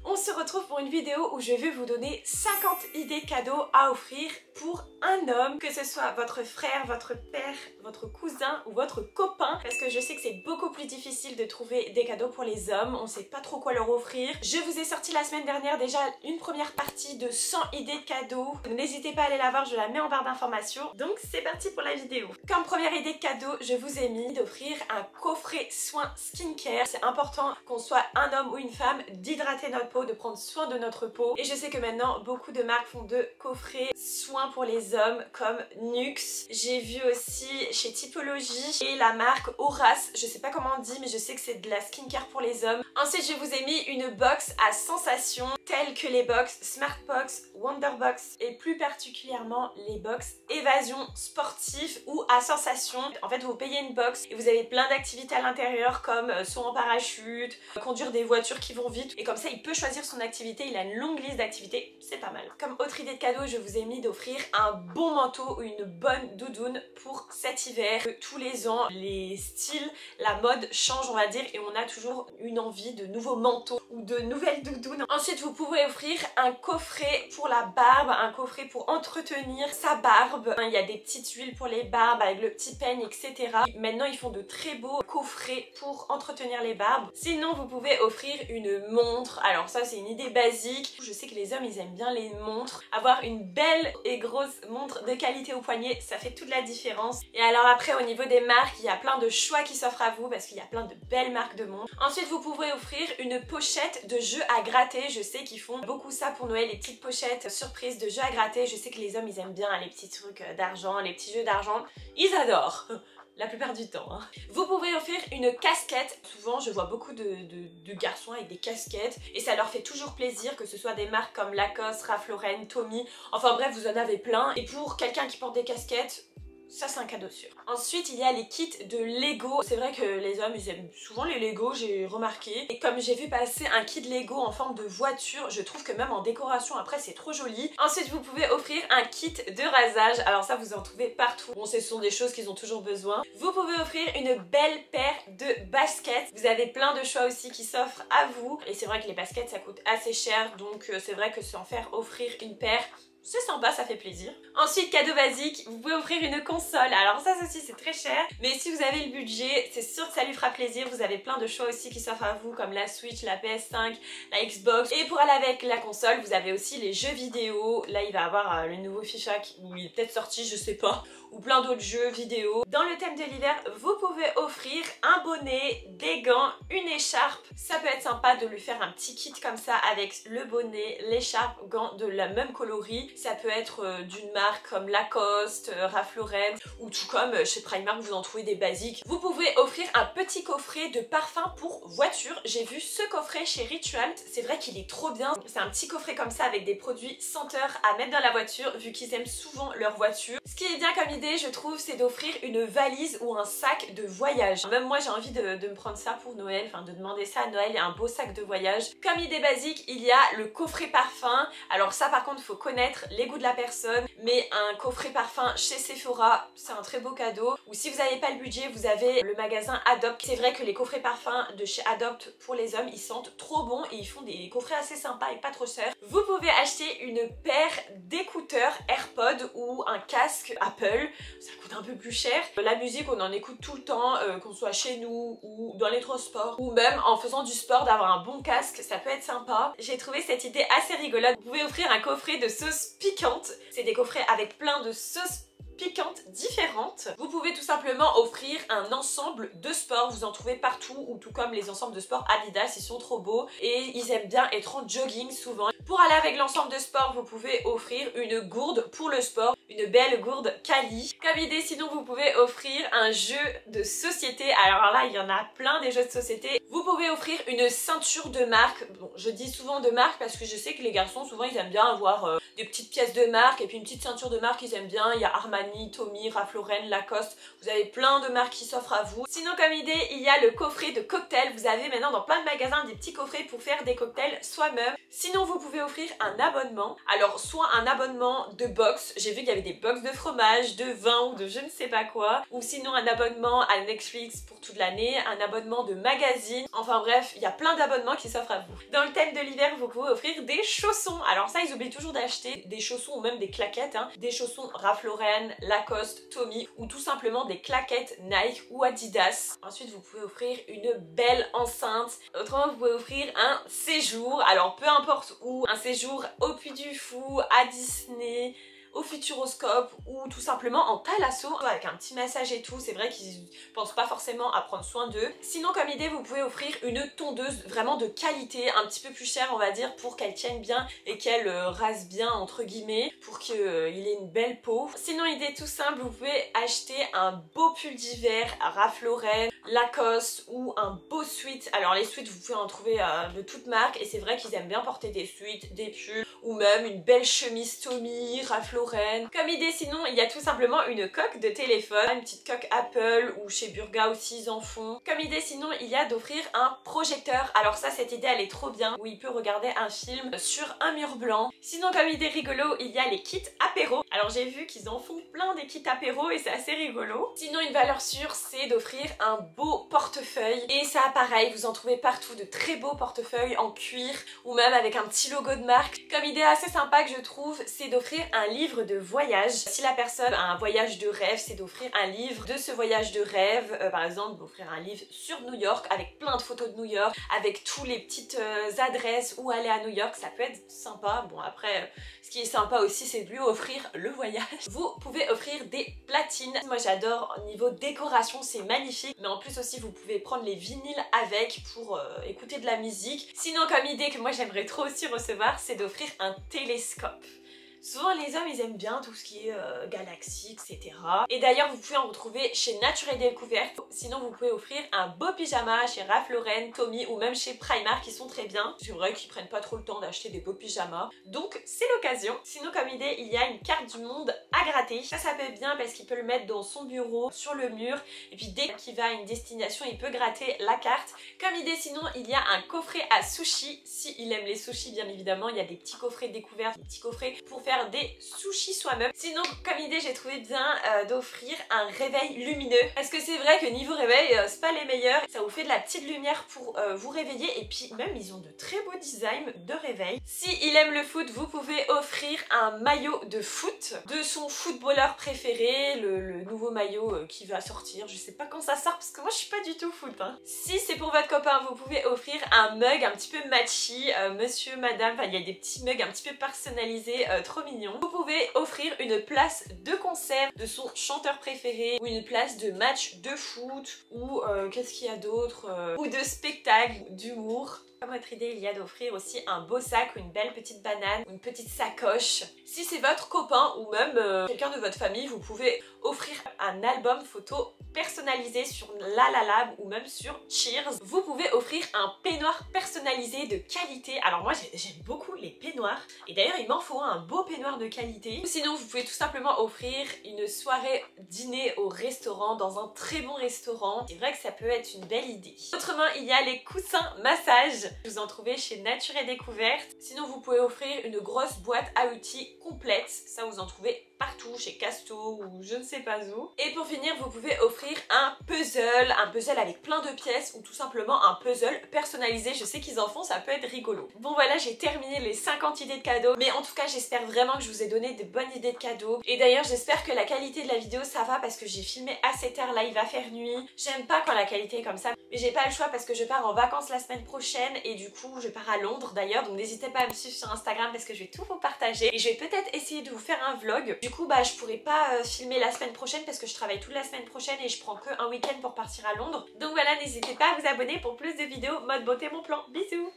On se retrouve pour une vidéo où je vais vous donner 50 idées cadeaux à offrir pour un homme, que ce soit votre frère, votre père, votre cousin ou votre copain, parce que je sais que c'est beaucoup plus difficile de trouver des cadeaux pour les hommes, on sait pas trop quoi leur offrir. Je vous ai sorti la semaine dernière déjà une première partie de 100 idées de cadeaux, n'hésitez pas à aller la voir, je la mets en barre d'informations. Donc c'est parti pour la vidéo. Comme première idée de cadeau, je vous ai mis d'offrir un coffret soins skincare. C'est important qu'on soit un homme ou une femme, d'hydrater notre peau, de prendre soin de notre peau. Et je sais que maintenant beaucoup de marques font de coffrets soins pour les hommes comme Nuxe. J'ai vu aussi chez Typologie et la marque Horace, je sais pas comment on dit mais je sais que c'est de la skincare pour les hommes. Ensuite je vous ai mis une box à sensations telles que les box Smart Box, Wonder Box et plus particulièrement les box évasion sportive ou à sensations. En fait vous payez une box et vous avez plein d'activités à l'intérieur comme saut en parachute, conduire des voitures qui vont vite et comme ça il peut choisir son activité, il a une longue liste d'activités, c'est pas mal. Comme autre idée de cadeau, je vous ai mis d'offrir un bon manteau ou une bonne doudoune pour cet hiver. Tous les ans, les styles, la mode change on va dire et on a toujours une envie de nouveaux manteaux ou de nouvelles doudounes. Ensuite vous pouvez offrir un coffret pour la barbe, un coffret pour entretenir sa barbe. Il y a des petites huiles pour les barbes avec le petit peigne etc. Maintenant ils font de très beaux coffrets pour entretenir les barbes. Sinon vous pouvez offrir une montre. Alors ça c'est une idée basique. Je sais que les hommes ils aiment bien les montres. Avoir une belle et grosse montre de qualité au poignet, ça fait toute la différence. Et alors après au niveau des marques, il y a plein de choix qui s'offrent à vous parce qu'il y a plein de belles marques de montres. Ensuite vous pouvez offrir une pochette de jeux à gratter. Je sais qu'ils font beaucoup ça pour Noël, les petites pochettes surprises de jeux à gratter. Je sais que les hommes ils aiment bien les petits trucs d'argent, les petits jeux d'argent. Ils adorent la plupart du temps. Hein. Vous pouvez offrir une casquette. Souvent je vois beaucoup de garçons avec des casquettes et ça leur fait toujours plaisir, que ce soit des marques comme Lacoste, Ralph Lauren, Tommy, enfin bref vous en avez plein. Et pour quelqu'un qui porte des casquettes, ça c'est un cadeau sûr. Ensuite il y a les kits de Lego. C'est vrai que les hommes ils aiment souvent les Lego, j'ai remarqué. Et comme j'ai vu passer un kit Lego en forme de voiture, je trouve que même en décoration après c'est trop joli. Ensuite vous pouvez offrir un kit de rasage. Alors ça vous en trouvez partout. Bon ce sont des choses qu'ils ont toujours besoin. Vous pouvez offrir une belle paire de baskets. Vous avez plein de choix aussi qui s'offrent à vous. Et c'est vrai que les baskets ça coûte assez cher. Donc c'est vrai que s'en faire offrir une paire, c'est sympa, ça fait plaisir. Ensuite, cadeau basique, vous pouvez offrir une console. Alors ça aussi c'est très cher, mais si vous avez le budget, c'est sûr que ça lui fera plaisir. Vous avez plein de choix aussi qui s'offrent à vous, comme la Switch, la PS5, la Xbox. Et pour aller avec la console, vous avez aussi les jeux vidéo. Là, il va avoir le nouveau FIFA où il est peut-être sorti, je sais pas, ou plein d'autres jeux vidéo. Dans le thème de l'hiver, vous pouvez offrir un bonnet, des gants, une écharpe. Ça peut être sympa de lui faire un petit kit comme ça avec le bonnet, l'écharpe, gants de la même coloris. Ça peut être d'une marque comme Lacoste, Ralph Lauren ou tout comme chez Primark vous en trouvez des basiques. Vous pouvez offrir un petit coffret de parfum pour voiture. J'ai vu ce coffret chez Ritual, c'est vrai qu'il est trop bien. C'est un petit coffret comme ça avec des produits senteurs à mettre dans la voiture vu qu'ils aiment souvent leur voiture. Ce qui est bien comme idée je trouve c'est d'offrir une valise ou un sac de voyage. Même moi j'ai envie de me prendre ça pour Noël, enfin de demander ça à Noël et un beau sac de voyage. Comme idée basique il y a le coffret parfum. Alors ça par contre il faut connaître les goûts de la personne, mais un coffret parfum chez Sephora c'est un très beau cadeau. Ou si vous n'avez pas le budget vous avez le magasin Adopt. C'est vrai que les coffrets parfums de chez Adopt pour les hommes ils sentent trop bon et ils font des coffrets assez sympas et pas trop chers. Vous pouvez acheter une paire d'écouteurs AirPods ou un casque Apple, ça coûte un peu plus cher. La musique on en écoute tout le temps, qu'on soit chez nous ou dans les transports ou même en faisant du sport, d'avoir un bon casque ça peut être sympa. J'ai trouvé cette idée assez rigolote. Vous pouvez offrir un coffret de sauces piquantes. C'est des coffrets avec plein de sauces piquantes différentes. Vous pouvez tout simplement offrir un ensemble de sport, vous en trouvez partout, ou tout comme les ensembles de sport Adidas, ils sont trop beaux et ils aiment bien être en jogging souvent. Pour aller avec l'ensemble de sport, vous pouvez offrir une gourde pour le sport, une belle gourde Kali. Comme idée, sinon vous pouvez offrir un jeu de société. Alors là, il y en a plein des jeux de société. Vous pouvez offrir une ceinture de marque. Bon, je dis souvent de marque parce que je sais que les garçons, souvent, ils aiment bien avoir des petites pièces de marque et puis une petite ceinture de marque, ils aiment bien. Il y a Armani, Armani, Tommy, Ralph Lauren, Lacoste, vous avez plein de marques qui s'offrent à vous. Sinon comme idée, il y a le coffret de cocktails, vous avez maintenant dans plein de magasins des petits coffrets pour faire des cocktails soi-même. Sinon vous pouvez offrir un abonnement, alors soit un abonnement de box, j'ai vu qu'il y avait des box de fromage, de vin ou de je ne sais pas quoi, ou sinon un abonnement à Netflix pour toute l'année, un abonnement de magazine, enfin bref, il y a plein d'abonnements qui s'offrent à vous. Dans le thème de l'hiver, vous pouvez offrir des chaussons, alors ça ils oublient toujours d'acheter des chaussons ou même des claquettes, hein. Des chaussons Ralph Lauren, Lacoste, Tommy ou tout simplement des claquettes Nike ou Adidas. Ensuite vous pouvez offrir une belle enceinte, autrement vous pouvez offrir un séjour, alors peu importe où, un séjour au Puy du Fou, à Disney, au Futuroscope ou tout simplement en thalasso avec un petit massage et tout. C'est vrai qu'ils pensent pas forcément à prendre soin d'eux. Sinon comme idée vous pouvez offrir une tondeuse vraiment de qualité, un petit peu plus chère on va dire, pour qu'elle tienne bien et qu'elle rase bien entre guillemets, pour qu'il ait une belle peau. Sinon idée tout simple, vous pouvez acheter un beau pull d'hiver à Ralph Lauren, Lacoste ou un beau sweat. Alors les sweats vous pouvez en trouver de toutes marques et c'est vrai qu'ils aiment bien porter des sweats, des pulls ou même une belle chemise Tommy, Ralph Lauren. Comme idée sinon il y a tout simplement une coque de téléphone, une petite coque Apple ou chez Burga aussi ils en font. Comme idée sinon il y a d'offrir un projecteur, alors ça cette idée elle est trop bien, où il peut regarder un film sur un mur blanc. Sinon comme idée rigolo il y a les kits apéro, alors j'ai vu qu'ils en font plein des kits apéro et c'est assez rigolo. Sinon une valeur sûre c'est d'offrir un beau portefeuille et ça pareil vous en trouvez partout, de très beaux portefeuilles en cuir ou même avec un petit logo de marque. Comme idée assez sympa que je trouve c'est d'offrir un livre de voyage. Si la personne a un voyage de rêve, c'est d'offrir un livre de ce voyage de rêve, par exemple d'offrir un livre sur New York avec plein de photos de New York, avec tous les petites adresses où aller à New York, ça peut être sympa. Bon après ce qui est sympa aussi c'est de lui offrir le voyage. Vous pouvez offrir des platines, moi j'adore, niveau décoration c'est magnifique, mais en plus aussi vous pouvez prendre les vinyles avec pour écouter de la musique. Sinon comme idée que moi j'aimerais trop aussi recevoir c'est d'offrir un télescope. Souvent les hommes ils aiment bien tout ce qui est galaxie etc. Et d'ailleurs vous pouvez en retrouver chez Nature et Découverte. Sinon vous pouvez offrir un beau pyjama chez Ralph Lauren, Tommy ou même chez Primark qui sont très bien. C'est vrai qu'ils prennent pas trop le temps d'acheter des beaux pyjamas, donc c'est l'occasion. Sinon comme idée il y a une carte du monde à gratter. Ça peut être bien parce qu'il peut le mettre dans son bureau, sur le mur, et puis dès qu'il va à une destination il peut gratter la carte. Comme idée sinon il y a un coffret à sushi. Si il aime les sushis bien évidemment il y a des petits coffrets découvertes, des petits coffrets pour faire des sushis soi-même. Sinon comme idée j'ai trouvé bien d'offrir un réveil lumineux parce que c'est vrai que niveau réveil c'est pas les meilleurs, ça vous fait de la petite lumière pour vous réveiller et puis même ils ont de très beaux designs de réveil. Si il aime le foot vous pouvez offrir un maillot de foot de son footballeur préféré, le nouveau maillot qui va sortir, je sais pas quand ça sort parce que moi je suis pas du tout foot hein. Si c'est pour votre copain vous pouvez offrir un mug un petit peu matchy, monsieur, madame, enfin il y a des petits mugs un petit peu personnalisés trop mignon. Vous pouvez offrir une place de concert de son chanteur préféré ou une place de match de foot ou qu'est-ce qu'il y a d'autre, ou de spectacle d'humour. Comme autre idée, il y a d'offrir aussi un beau sac ou une belle petite banane ou une petite sacoche. Si c'est votre copain ou même quelqu'un de votre famille, vous pouvez offrir un album photo personnalisé sur La La Lab ou même sur Cheers. Vous pouvez offrir un peignoir personnalisé de qualité. Alors moi j'aime beaucoup les peignoirs et d'ailleurs il m'en faut un beau peignoir de qualité. Sinon vous pouvez tout simplement offrir une soirée dîner au restaurant, dans un très bon restaurant. C'est vrai que ça peut être une belle idée. Autrement il y a les coussins massage. Vous en trouvez chez Nature et Découverte. Sinon vous pouvez offrir une grosse boîte à outils complète. Ça vous en trouvez partout, chez Casto ou je ne sais pas où. Et pour finir vous pouvez offrir un puzzle avec plein de pièces ou tout simplement un puzzle personnalisé. Je sais qu'ils en font, ça peut être rigolo. Bon voilà, j'ai terminé les 50 idées de cadeaux, mais en tout cas j'espère vraiment que je vous ai donné de bonnes idées de cadeaux. Et d'ailleurs j'espère que la qualité de la vidéo ça va parce que j'ai filmé assez tard, là il va faire nuit. J'aime pas quand la qualité est comme ça, mais j'ai pas le choix parce que je pars en vacances la semaine prochaine et du coup je pars à Londres d'ailleurs, donc n'hésitez pas à me suivre sur Instagram parce que je vais tout vous partager et je vais peut-être essayer de vous faire un vlog. Du coup bah je pourrai pas filmer la semaine prochaine parce que je travaille toute la semaine prochaine et je prends que un week-end pour partir à Londres. Donc voilà, n'hésitez pas à vous abonner pour plus de vidéos mode beauté mon plan. Bisous.